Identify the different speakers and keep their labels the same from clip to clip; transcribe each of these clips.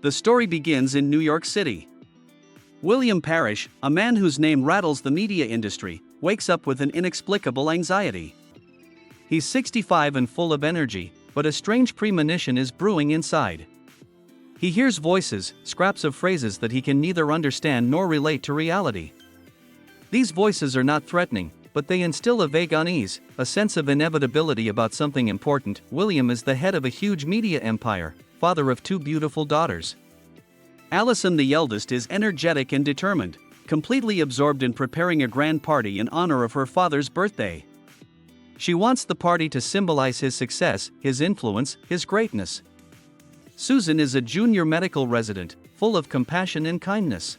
Speaker 1: The story begins in New York City. William Parrish, a man whose name rattles the media industry, wakes up with an inexplicable anxiety. He's 65 and full of energy, but a strange premonition is brewing inside. He hears voices, scraps of phrases that he can neither understand nor relate to reality. These voices are not threatening, but they instill a vague unease, a sense of inevitability about something important. William is the head of a huge media empire, father of 2 beautiful daughters. Allison, the eldest, is energetic and determined, completely absorbed in preparing a grand party in honor of her father's birthday. She wants the party to symbolize his success, his influence, his greatness. Susan is a junior medical resident, full of compassion and kindness.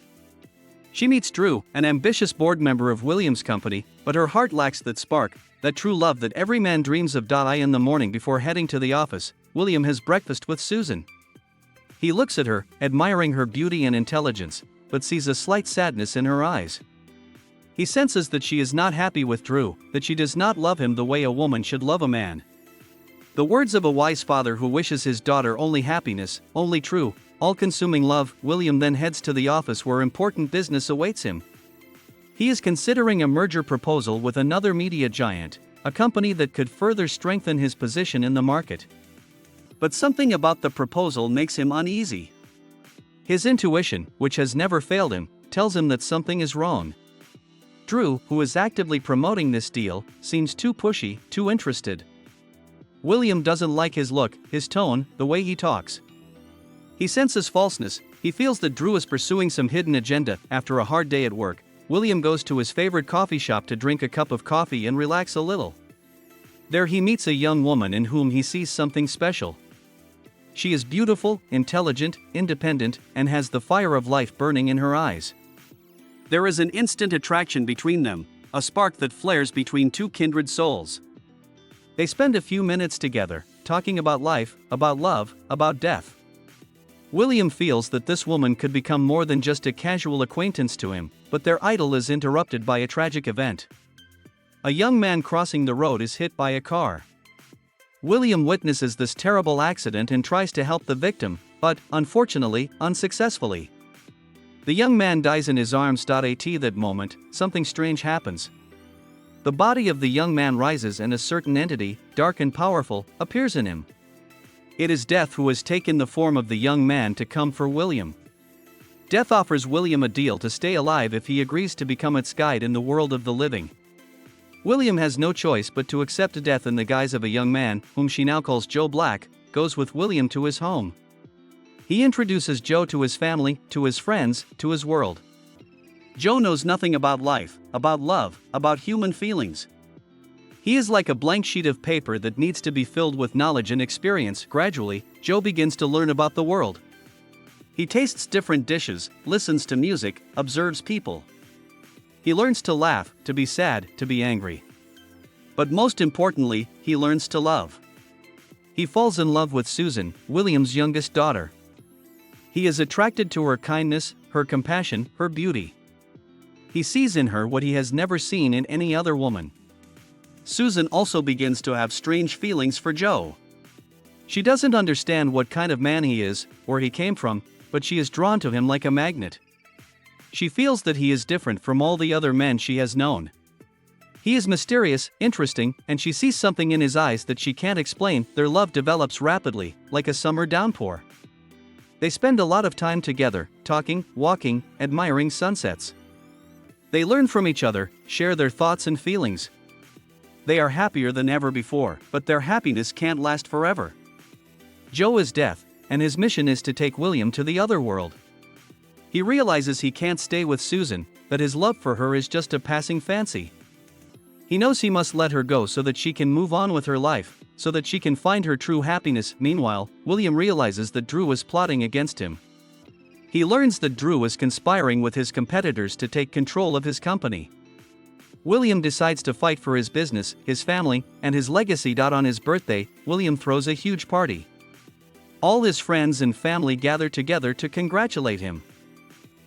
Speaker 1: She meets Drew, an ambitious board member of William's company, but her heart lacks that spark, that true love that every man dreams of. In the morning before heading to the office, William has breakfast with Susan. He looks at her, admiring her beauty and intelligence, but sees a slight sadness in her eyes. He senses that she is not happy with Drew, that she does not love him the way a woman should love a man. The words of a wise father who wishes his daughter only happiness, only true, all-consuming love. William then heads to the office where important business awaits him. He is considering a merger proposal with another media giant, a company that could further strengthen his position in the market. But something about the proposal makes him uneasy. His intuition, which has never failed him, tells him that something is wrong. Drew, who is actively promoting this deal, seems too pushy, too interested. William doesn't like his look, his tone, the way he talks. He senses falseness. He feels that Drew is pursuing some hidden agenda. After a hard day at work, William goes to his favorite coffee shop to drink a cup of coffee and relax a little. There he meets a young woman in whom he sees something special. She is beautiful, intelligent, independent, and has the fire of life burning in her eyes. There is an instant attraction between them, a spark that flares between 2 kindred souls. They spend a few minutes together, talking about life, about love, about death. William feels that this woman could become more than just a casual acquaintance to him, but their idyll is interrupted by a tragic event. A young man crossing the road is hit by a car. William witnesses this terrible accident and tries to help the victim, but, unfortunately, unsuccessfully. The young man dies in his arms. At that moment, something strange happens. The body of the young man rises and a certain entity, dark and powerful, appears in him. It is Death who has taken the form of the young man to come for William. Death offers William a deal to stay alive if he agrees to become its guide in the world of the living. William has no choice but to accept Death in the guise of a young man, whom she now calls Joe Black, goes with William to his home. He introduces Joe to his family, to his friends, to his world. Joe knows nothing about life, about love, about human feelings. He is like a blank sheet of paper that needs to be filled with knowledge and experience. Gradually, Joe begins to learn about the world. He tastes different dishes, listens to music, observes people. He learns to laugh, to be sad, to be angry. But most importantly, he learns to love. He falls in love with Susan, William's youngest daughter. He is attracted to her kindness, her compassion, her beauty. He sees in her what he has never seen in any other woman. Susan also begins to have strange feelings for Joe. She doesn't understand what kind of man he is, where he came from, but she is drawn to him like a magnet. She feels that he is different from all the other men she has known. He is mysterious, interesting, and she sees something in his eyes that she can't explain. Their love develops rapidly, like a summer downpour. They spend a lot of time together, talking, walking, admiring sunsets. They learn from each other, share their thoughts and feelings. They are happier than ever before, but their happiness can't last forever. Joe is Death, and his mission is to take William to the other world. He realizes he can't stay with Susan, that his love for her is just a passing fancy. He knows he must let her go so that she can move on with her life, so that she can find her true happiness. Meanwhile, William realizes that Drew is plotting against him. He learns that Drew is conspiring with his competitors to take control of his company. William decides to fight for his business, his family, and his legacy. On his birthday, William throws a huge party. All his friends and family gather together to congratulate him.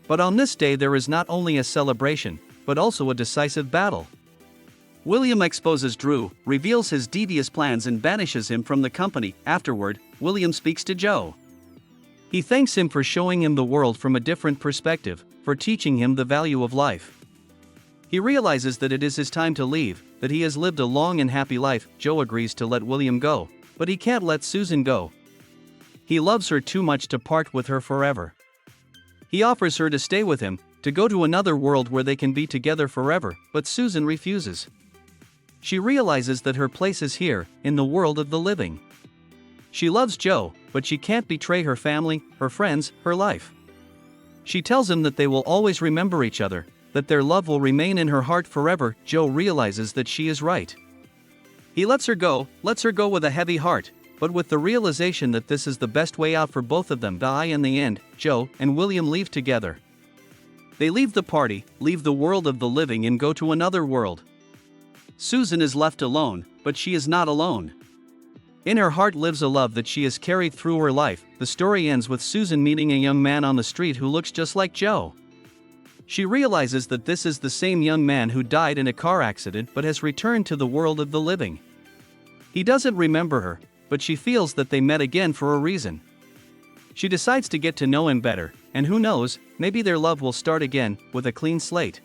Speaker 1: But on this day there is not only a celebration, but also a decisive battle. William exposes Drew, reveals his devious plans and banishes him from the company. Afterward, William speaks to Joe. He thanks him for showing him the world from a different perspective, for teaching him the value of life. He realizes that it is his time to leave, that he has lived a long and happy life. Joe agrees to let William go, but he can't let Susan go. He loves her too much to part with her forever. He offers her to stay with him, to go to another world where they can be together forever, but Susan refuses. She realizes that her place is here, in the world of the living. She loves Joe, but she can't betray her family, her friends, her life. She tells him that they will always remember each other, that their love will remain in her heart forever. Joe realizes that she is right. He lets her go with a heavy heart, but with the realization that this is the best way out for both of them. In the end, Joe and William leave together. They leave the party, leave the world of the living and go to another world. Susan is left alone, but she is not alone. In her heart lives a love that she has carried through her life. The story ends with Susan meeting a young man on the street who looks just like Joe. She realizes that this is the same young man who died in a car accident but has returned to the world of the living. He doesn't remember her, but she feels that they met again for a reason. She decides to get to know him better, and who knows, maybe their love will start again, with a clean slate.